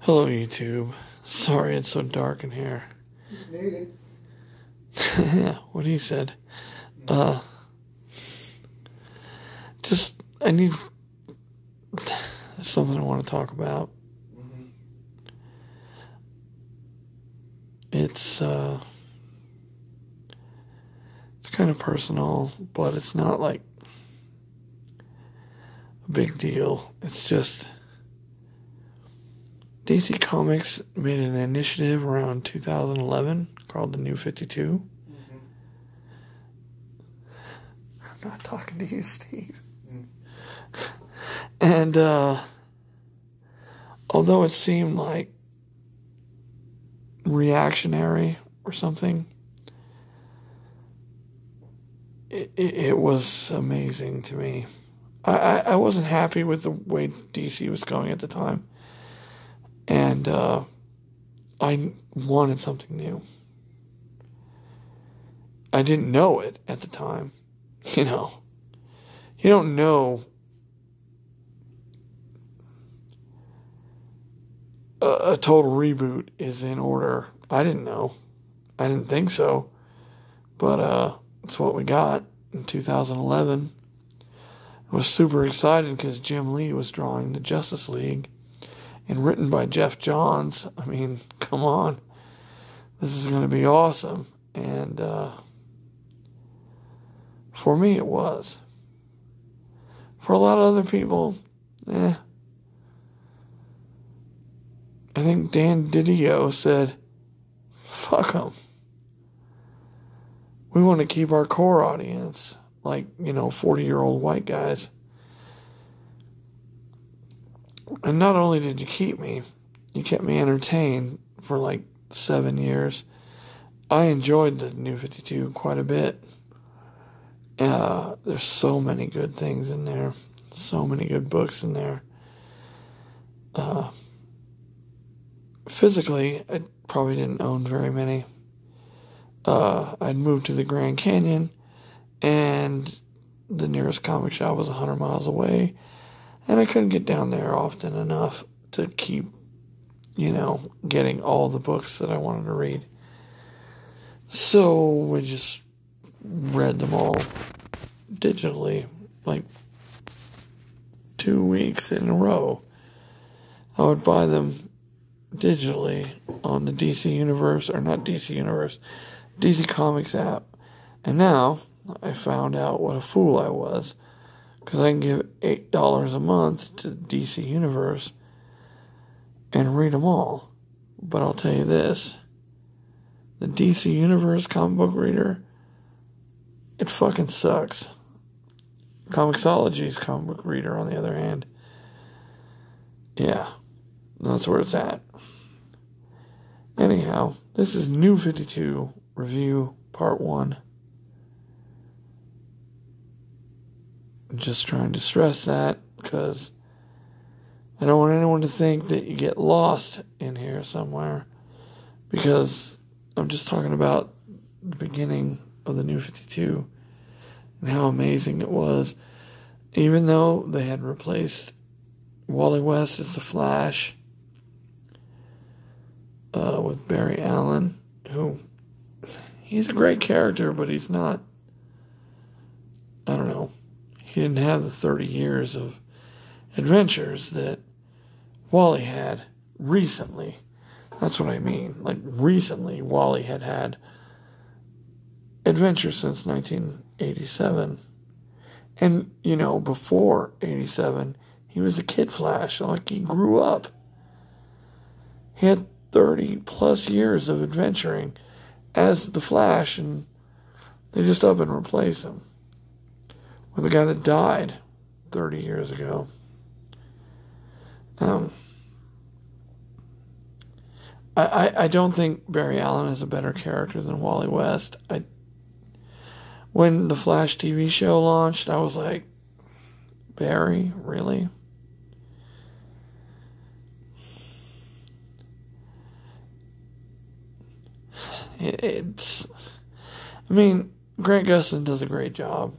Hello, YouTube. Sorry it's so dark in here. Made it. Yeah, what he said. I need something I want to talk about. It's kind of personal, but it's not like a big deal. It's just DC Comics made an initiative around 2011 called the New 52. I'm not talking to you, Steve. And although it seemed like reactionary or something, it was amazing to me. I wasn't happy with the way DC was going at the time. And I wanted something new. I didn't know it at the time. You know, you don't know a total reboot is in order. I didn't know. I didn't think so. But it's what we got in 2011. I was super excited because Jim Lee was drawing the Justice League and written by Jeff Johns. I mean, come on. This is going to be awesome. And for me, it was. For a lot of other people, I think Dan Didio said, fuck them. We want to keep our core audience, like, 40-year-old white guys. And not only did you keep me, you kept me entertained for like 7 years. I enjoyed the New 52 quite a bit. There's so many good things in there. So many good books in there. Physically, I probably didn't own very many. I'd moved to the Grand Canyon, and the nearest comic shop was 100 miles away, and I couldn't get down there often enough to keep, getting all the books that I wanted to read. So we just read them all digitally, like 2 weeks in a row. I would buy them digitally on the DC Universe, or not DC Universe, DC Comics app. And now I found out what a fool I was, because I can give $8 a month to DC Universe and read them all. But I'll tell you this, the DC Universe comic book reader, it fucking sucks. Comixology's comic book reader, on the other hand, yeah, that's where it's at. Anyhow, this is New 52 Review Part 1. I'm just trying to stress that, because I don't want anyone to think that you get lost in here somewhere, because I'm just talking about the beginning of the New 52 and how amazing it was. Even though they had replaced Wally West as the Flash with Barry Allen, who, he's a great character, but he's not, I don't know, he didn't have the 30 years of adventures that Wally had recently. That's what I mean. Like, recently, Wally had adventures since 1987. And, before 87, he was a Kid Flash. Like, he grew up. He had 30-plus years of adventuring as the Flash, and they just up and replace him with a guy that died 30 years ago. I don't think Barry Allen is a better character than Wally West. When the Flash TV show launched, I was like, Barry, really? Grant Gustin does a great job,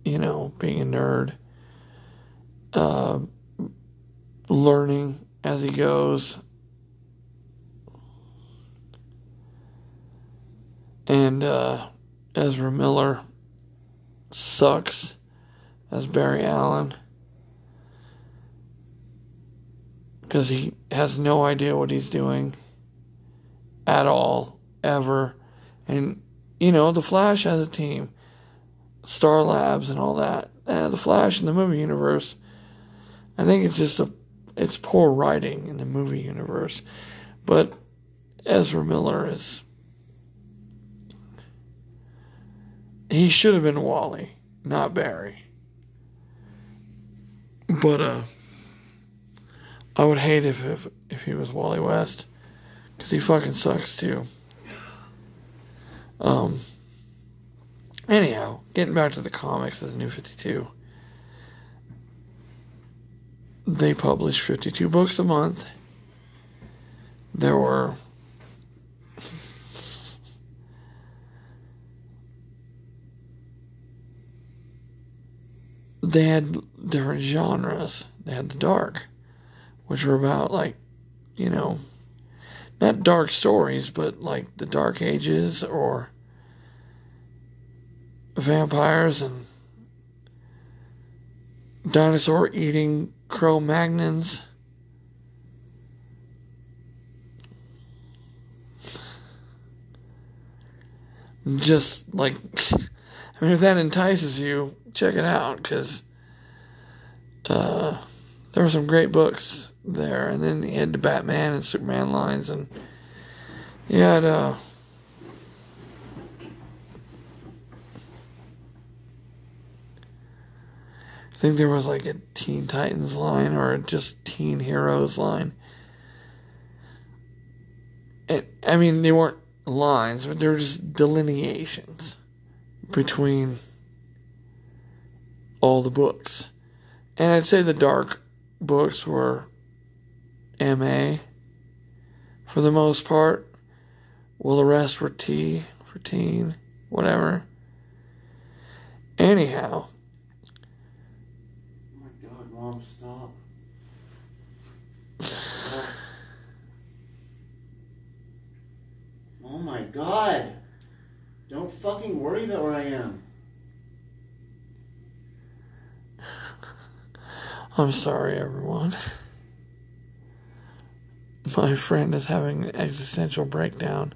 being a nerd, learning as he goes. And Ezra Miller sucks as Barry Allen because he has no idea what he's doing at all, ever. And, you know, the Flash has a team, Star Labs and all that. The Flash in the movie universe, I think it's poor writing in the movie universe. But Ezra Miller he should have been Wally, not Barry. But I would hate if he was Wally West, because he fucking sucks too. Anyhow, getting back to the comics of the New 52. They publish 52 books a month. There were they had different genres. They had the dark, which were about, like, you know, not dark stories, but like the Dark Ages or vampires and dinosaur eating Cro-Magnons. Just like, I mean, if that entices you, check it out, because there were some great books there. And then he had the Batman and Superman lines, and he had I think there was like a Teen Titans line or just Teen Heroes line. And I mean, they weren't lines, but they were just delineations between all the books. And I'd say the dark books were MA for the most part. Well, the rest were T for teen, whatever. Anyhow. Oh my God, Mom, stop. Oh my God. Don't fucking worry about where I am. I'm sorry, everyone. My friend is having an existential breakdown.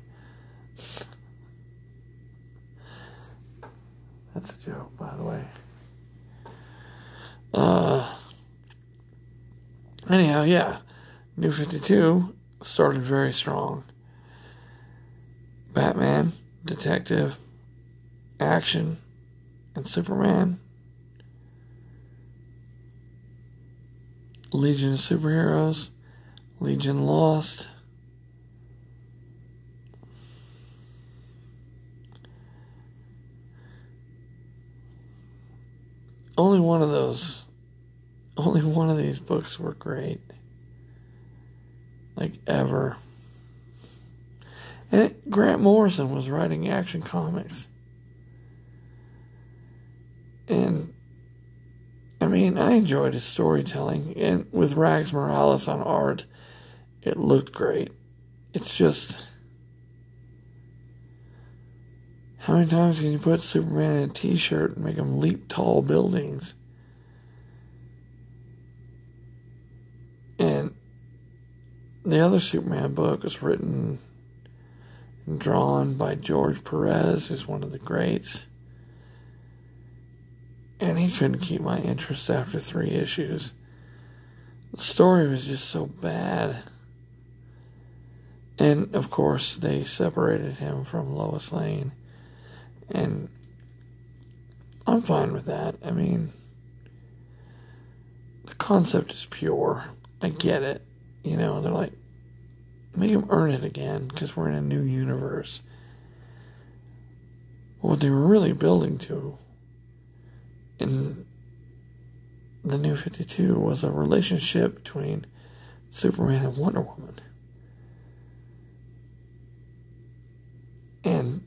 That's a joke, by the way. Anyhow, yeah. New 52 started very strong. Batman, detective, action, and Superman. Legion of Superheroes, Legion Lost. Only one of these books were great. Like, ever. And Grant Morrison was writing Action Comics. And, I mean, I enjoyed his storytelling. And with Rags Morales on art, it looked great. It's just, how many times can you put Superman in a t-shirt and make him leap tall buildings? And the other Superman book was written and drawn by George Perez, who's one of the greats. And he couldn't keep my interest after 3 issues. The story was just so bad. And, of course, they separated him from Lois Lane. And I'm fine with that. I mean, the concept is pure. I get it. You know, they're like, make him earn it again, because we're in a new universe. But what they were really building to in the New 52 was a relationship between Superman and Wonder Woman. And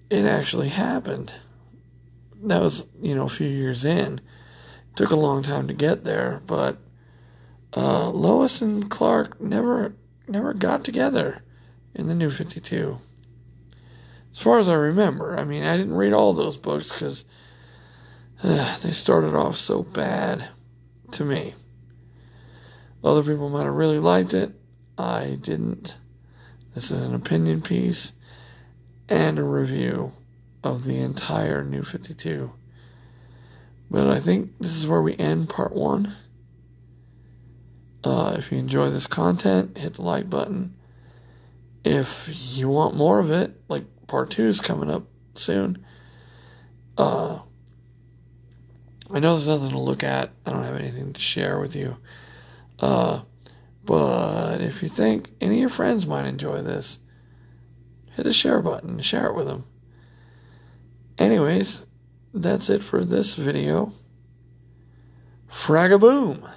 it actually happened. That was, you know, a few years in. It took a long time to get there, but Lois and Clark never got together in the New 52. As far as I remember. I mean, I didn't read all those books because they started off so bad to me. Other people might have really liked it. I didn't. This is an opinion piece and a review of the entire New 52. But I think this is where we end part 1. If you enjoy this content, hit the like button. If you want more of it, like part 2 is coming up soon. I know there's nothing to look at. I don't have anything to share with you. But if you think any of your friends might enjoy this, hit the share button and share it with them. Anyways, that's it for this video. Frag-a-boom!